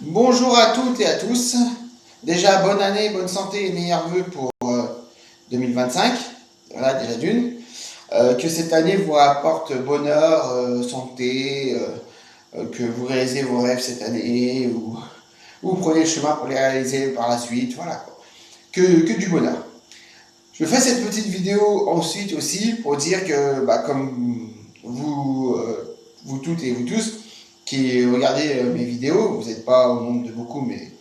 Bonjour à toutes et à tous. Déjà, bonne année, bonne santé et meilleurs vœux pour 2025. Voilà, déjà d'une. Que cette année vous apporte bonheur, santé, que vous réalisez vos rêves cette année ou vous prenez le chemin pour les réaliser par la suite. Voilà. Que du bonheur. Je fais cette petite vidéo ensuite aussi pour dire que, comme vous, vous toutes et vous tous qui regardez mes vidéos, vous n'êtes pas au nombre de beaucoup, mais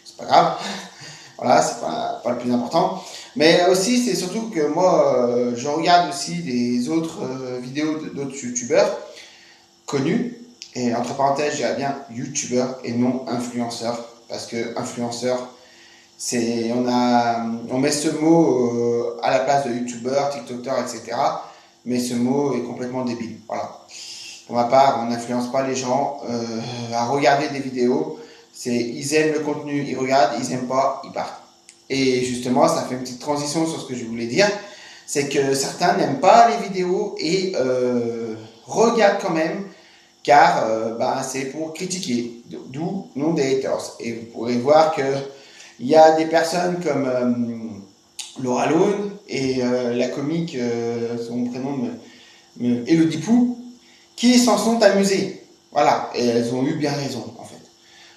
c'est pas grave. Voilà, c'est pas le plus important. Mais aussi, c'est surtout que moi, je regarde aussi des autres vidéos d'autres youtubeurs connus. Et entre parenthèses, j'ai bien youtubeur et non influenceur. Parce que influenceur, on met ce mot à la place de youtubeur, tiktoker, etc. Mais ce mot est complètement débile. Voilà. Pour ma part, on n'influence pas les gens à regarder des vidéos. Ils aiment le contenu, ils regardent, ils n'aiment pas, ils partent. Et justement, ça fait une petite transition sur ce que je voulais dire. C'est que certains n'aiment pas les vidéos et regardent quand même, car c'est pour critiquer. D'où nom des haters. Et vous pourrez voir qu'il y a des personnes comme Laura Lone et la comique, son prénom Elodie Pou, qui s'en sont amusées. Voilà, et elles ont eu bien raison, en fait.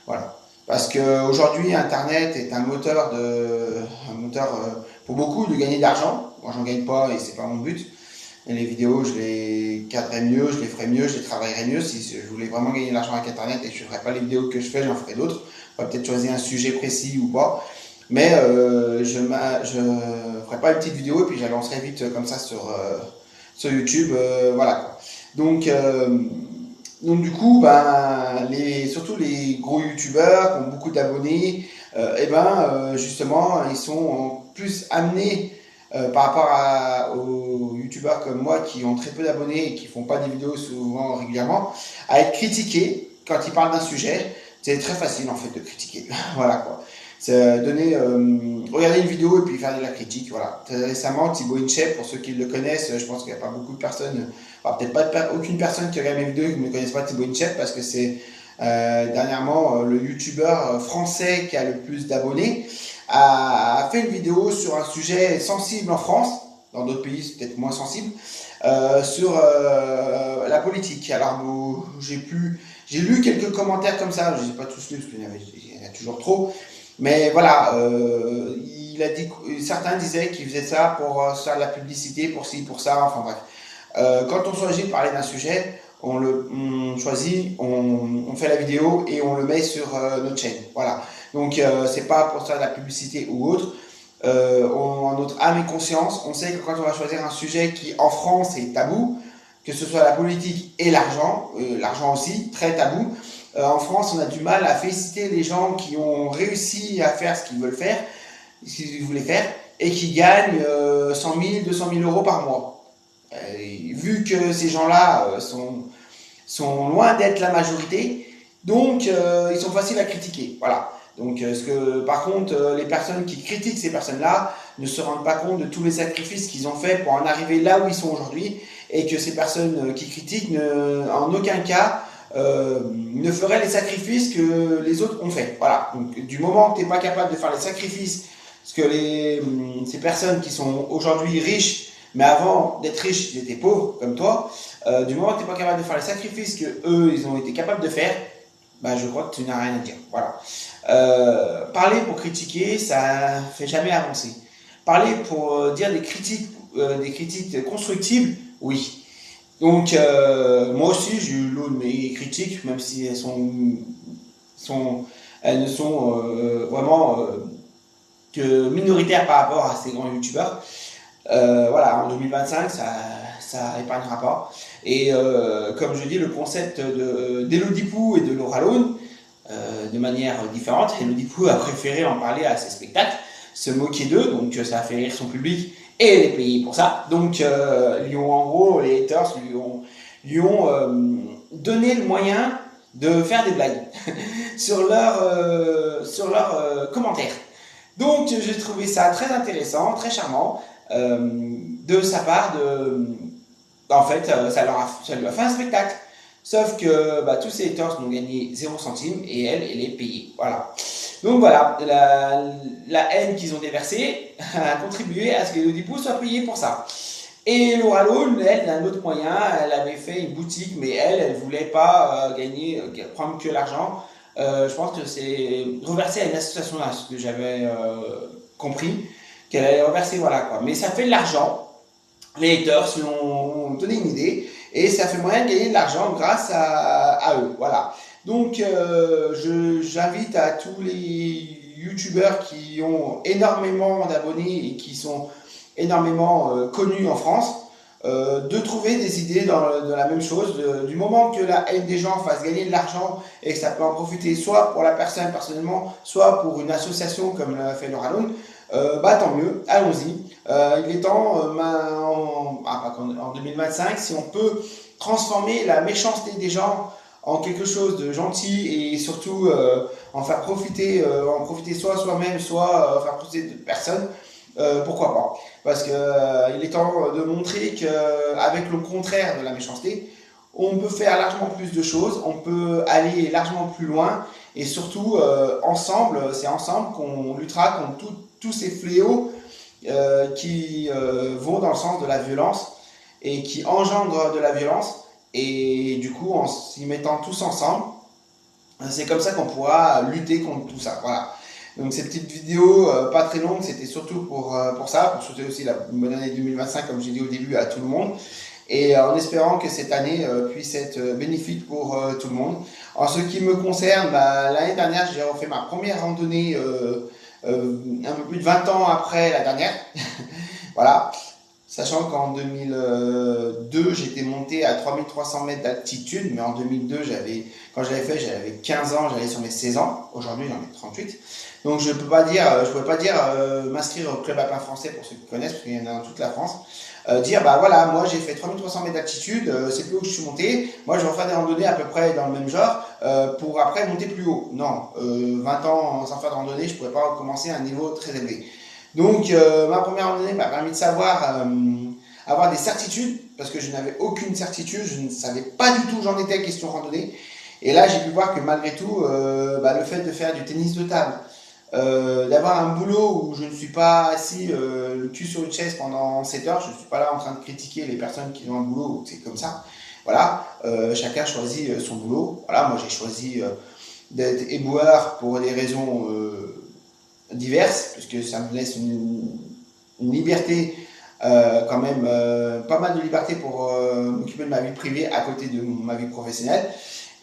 Voilà. Parce qu'aujourd'hui, Internet est un moteur pour beaucoup de gagner de l'argent. Moi, j'en gagne pas et c'est pas mon but. Et les vidéos, je les cadrerais mieux, je les ferais mieux, je les travaillerais mieux. Si je voulais vraiment gagner de l'argent avec Internet et que je ne ferais pas les vidéos que je fais, j'en ferais d'autres. On va peut-être choisir un sujet précis ou pas. Mais je ne ferai pas une petite vidéo et puis je la lancerai vite comme ça sur YouTube. Voilà quoi. Donc du coup, surtout les gros youtubeurs qui ont beaucoup d'abonnés, justement, ils sont plus amenés par rapport aux youtubeurs comme moi qui ont très peu d'abonnés et qui font pas des vidéos souvent régulièrement, à être critiqués quand ils parlent d'un sujet. C'est très facile en fait de critiquer. Voilà quoi. C'est regarder une vidéo et puis faire de la critique. Voilà. Récemment, Thibaut Inchep, pour ceux qui le connaissent, je pense qu'il n'y a pas beaucoup de personnes, enfin, peut-être pas aucune personne qui regarde mes vidéos qui ne connaisse pas Thibaut Inchep parce que c'est dernièrement le youtubeur français qui a le plus d'abonnés a fait une vidéo sur un sujet sensible en France, dans d'autres pays c'est peut-être moins sensible, sur la politique. Alors j'ai lu quelques commentaires comme ça, je ne les ai pas tous lus parce qu'il y en a toujours trop, mais voilà, certains disaient qu'ils faisaient ça pour faire de la publicité, pour ci, pour ça, enfin bref. Quand on choisit de parler d'un sujet, on choisit, on fait la vidéo et on le met sur notre chaîne. Voilà. Donc c'est pas pour faire de la publicité ou autre. En notre âme et conscience, on sait que quand on va choisir un sujet qui en France est tabou, que ce soit la politique et l'argent, l'argent aussi, très tabou, en France on a du mal à féliciter les gens qui ont réussi à faire ce qu'ils veulent faire, ce qu'ils voulaient faire, et qui gagnent 100 000, 200 000 euros par mois. Vu que ces gens-là sont loin d'être la majorité, donc ils sont faciles à critiquer. Voilà. Donc, par contre, les personnes qui critiquent ces personnes-là ne se rendent pas compte de tous les sacrifices qu'ils ont fait pour en arriver là où ils sont aujourd'hui, et que ces personnes qui critiquent, en aucun cas, ne feraient les sacrifices que les autres ont fait. Voilà. Donc, du moment que tu n'es pas capable de faire les sacrifices, parce que ces personnes qui sont aujourd'hui riches, mais avant d'être riches, ils étaient pauvres, comme toi, du moment que tu n'es pas capable de faire les sacrifices que eux, ils ont été capables de faire, je crois que tu n'as rien à dire. Voilà. Parler pour critiquer, ça ne fait jamais avancer. Parler pour dire des critiques constructives, oui. Donc, moi aussi, j'ai eu l'eau de mes critiques, même si elles ne sont vraiment que minoritaires par rapport à ces grands youtubeurs. Voilà, en 2025, ça épargnera pas. Et comme je dis, le concept d'Elodie Pou et de Laura Lone, de manière différente, Elodie Pou a préféré en parler à ses spectacles, se moquer d'eux, donc ça a fait rire son public et elle est payée pour ça. Donc en gros, les haters lui ont donné le moyen de faire des blagues sur leurs commentaires. Donc j'ai trouvé ça très intéressant, très charmant de sa part. En fait, ça lui a fait un spectacle. Sauf que bah, tous ces haters n'ont gagné 0 centime et elle, elle est payée. Voilà. Donc voilà, la haine qu'ils ont déversée a contribué à ce que Elodie soit payée pour ça. Et Laura Lone, elle, d'un autre moyen, elle avait fait une boutique, mais elle voulait pas gagner, prendre que l'argent. Je pense que c'est reversé à une association, là, ce que j'avais compris, qu'elle allait reverser, voilà quoi. Mais ça fait de l'argent. Les haters lui ont donné une idée et ça fait moyen de gagner de l'argent grâce à eux. Voilà. Donc, j'invite à tous les youtubeurs qui ont énormément d'abonnés et qui sont énormément connus en France de trouver des idées de la même chose. Du moment que la haine des gens fasse gagner de l'argent et que ça peut en profiter soit pour la personne personnellement, soit pour une association comme l'a fait Laura Lone, bah tant mieux, allons-y. Il est temps, en 2025, si on peut transformer la méchanceté des gens en quelque chose de gentil et surtout en faire profiter, en profiter soit soi-même, soit faire profiter de personnes, pourquoi pas. Parce qu'il est temps de montrer qu'avec le contraire de la méchanceté, on peut faire largement plus de choses, on peut aller largement plus loin et surtout ensemble, c'est ensemble qu'on luttera contre tous ces fléaux qui vont dans le sens de la violence et qui engendrent de la violence. Et du coup, en s'y mettant tous ensemble, c'est comme ça qu'on pourra lutter contre tout ça. Voilà. Donc ces petites vidéos pas très longues, c'était surtout pour ça, pour souhaiter aussi la bonne année 2025, comme j'ai dit au début, à tout le monde. Et en espérant que cette année puisse être bénéfique pour tout le monde. En ce qui me concerne, bah, l'année dernière, j'ai refait ma première randonnée un peu plus de 20 ans après la dernière. Voilà. Sachant qu'en 2002, j'étais monté à 3300 mètres d'altitude, mais en 2002, quand j'avais fait, j'avais 15 ans, j'allais sur mes 16 ans. Aujourd'hui, j'en ai 38. Donc, je pouvais pas dire m'inscrire au club alpin français pour ceux qui connaissent, parce qu'il y en a dans toute la France. Dire, bah voilà, moi j'ai fait 3300 mètres d'altitude, c'est plus haut que je suis monté. Moi, je vais refaire des randonnées à peu près dans le même genre pour après monter plus haut. Non, 20 ans sans faire de randonnée, je ne pourrais pas recommencer à un niveau très élevé. Donc, ma première randonnée m'a permis de savoir, avoir des certitudes, parce que je n'avais aucune certitude, je ne savais pas du tout où j'en étais question randonnée. Et là, j'ai pu voir que malgré tout, le fait de faire du tennis de table, d'avoir un boulot où je ne suis pas assis le cul sur une chaise pendant 7 heures, je ne suis pas là en train de critiquer les personnes qui ont un boulot où c'est comme ça. Voilà, chacun choisit son boulot. Voilà, moi j'ai choisi d'être éboueur pour des raisons diverses, puisque ça me laisse une liberté, quand même, pas mal de liberté pour m'occuper de ma vie privée à côté de ma vie professionnelle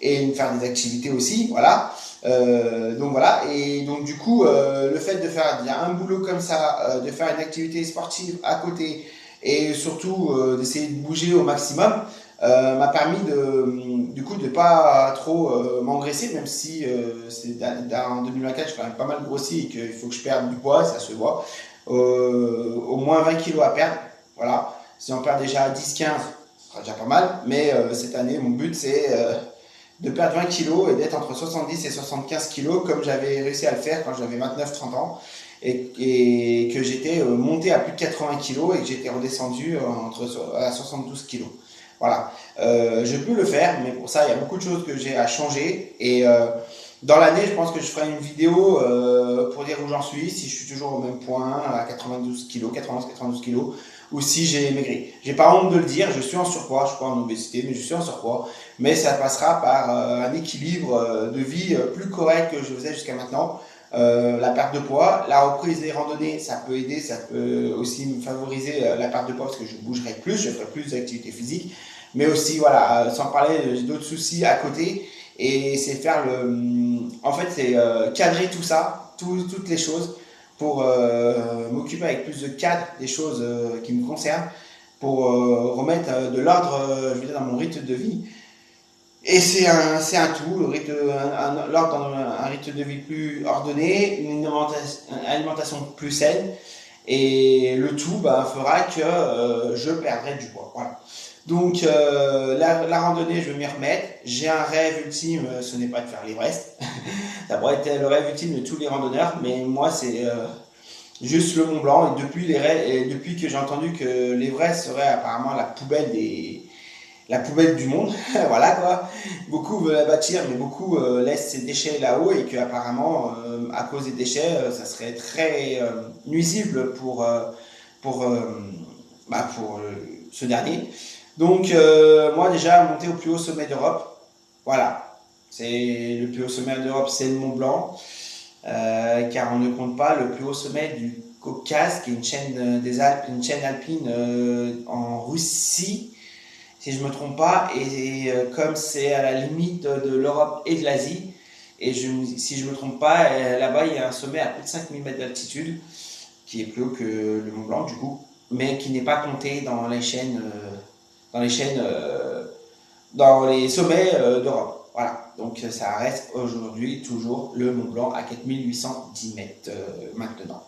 et faire des activités aussi, voilà. Donc voilà, et donc du coup, le fait de faire un boulot comme ça, de faire une activité sportive à côté et surtout d'essayer de bouger au maximum, m'a permis du coup de pas trop m'engraisser, même si en 2024 j'ai quand même pas mal grossi et qu'il faut que je perde du poids, ça se voit. Au moins 20 kilos à perdre, voilà. Si on perd déjà 10-15, ce sera déjà pas mal, mais cette année mon but c'est de perdre 20 kilos et d'être entre 70 et 75 kilos comme j'avais réussi à le faire quand j'avais 29-30 ans et que j'étais monté à plus de 80 kilos et que j'étais redescendu à 72 kilos. Voilà, je peux le faire, mais pour ça il y a beaucoup de choses que j'ai à changer et dans l'année je pense que je ferai une vidéo pour dire où j'en suis, si je suis toujours au même point à 92 kilos, 91-92 kilos, ou si j'ai maigri. J'ai pas honte de le dire, je suis en surpoids, je suis pas en obésité, mais je suis en surpoids. Mais ça passera par un équilibre de vie plus correct que je faisais jusqu'à maintenant. La perte de poids, la reprise des randonnées, ça peut aider, ça peut aussi me favoriser la perte de poids parce que je bougerai plus, je ferai plus d'activité physique. Mais aussi, voilà, sans parler d'autres soucis à côté. Et c'est faire en fait, c'est cadrer tout ça, toutes les choses pour m'occuper avec plus de cadre des choses qui me concernent, pour remettre de l'ordre, je veux dire, dans mon rythme de vie. Et c'est un tout, l'ordre dans un rythme de vie plus ordonné, une alimentation plus saine, et le tout fera que je perdrai du poids. Voilà. Donc la randonnée, je vais m'y remettre. J'ai un rêve ultime, ce n'est pas de faire l'Everest. Ça pourrait être le rêve ultime de tous les randonneurs, mais moi c'est juste le Mont Blanc. Et depuis que j'ai entendu que l'Everest serait apparemment la poubelle la poubelle du monde, voilà quoi. Beaucoup veulent la bâtir, mais beaucoup laissent ces déchets là-haut et qu'apparemment, à cause des déchets, ça serait très nuisible pour, pour ce dernier. Donc, moi déjà, monter au plus haut sommet d'Europe, voilà. C'est le plus haut sommet d'Europe, c'est le Mont Blanc, car on ne compte pas le plus haut sommet du Caucase, qui est une chaîne des Alpes, une chaîne alpine en Russie, si je ne me trompe pas, et comme c'est à la limite de l'Europe et de l'Asie, et si je ne me trompe pas, là-bas il y a un sommet à plus de 5000 mètres d'altitude, qui est plus haut que le Mont Blanc du coup, mais qui n'est pas compté dans les chaînes, dans les sommets d'Europe. Voilà, donc ça reste aujourd'hui toujours le Mont Blanc à 4810 mètres maintenant.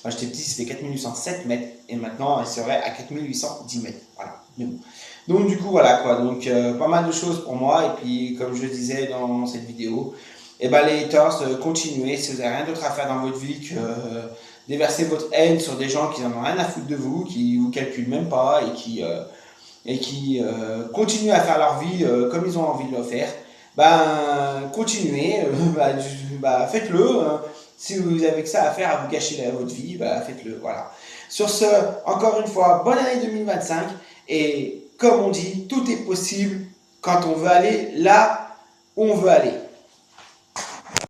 Quand j'étais petit, c'était 4807 mètres et maintenant, il serait à 4810 mètres. Voilà. Donc du coup, voilà quoi. Donc pas mal de choses pour moi. Et puis, comme je le disais dans cette vidéo, et ben, les haters, continuez. Si vous n'avez rien d'autre à faire dans votre vie que déverser votre haine sur des gens qui n'en ont rien à foutre de vous, qui vous calculent même pas et qui continuent à faire leur vie comme ils ont envie de le faire, ben continuez, faites-le. Si vous avez que ça à faire, à vous gâcher votre vie, faites-le. Voilà. Sur ce, encore une fois, bonne année 2025 et comme on dit, tout est possible quand on veut aller là où on veut aller.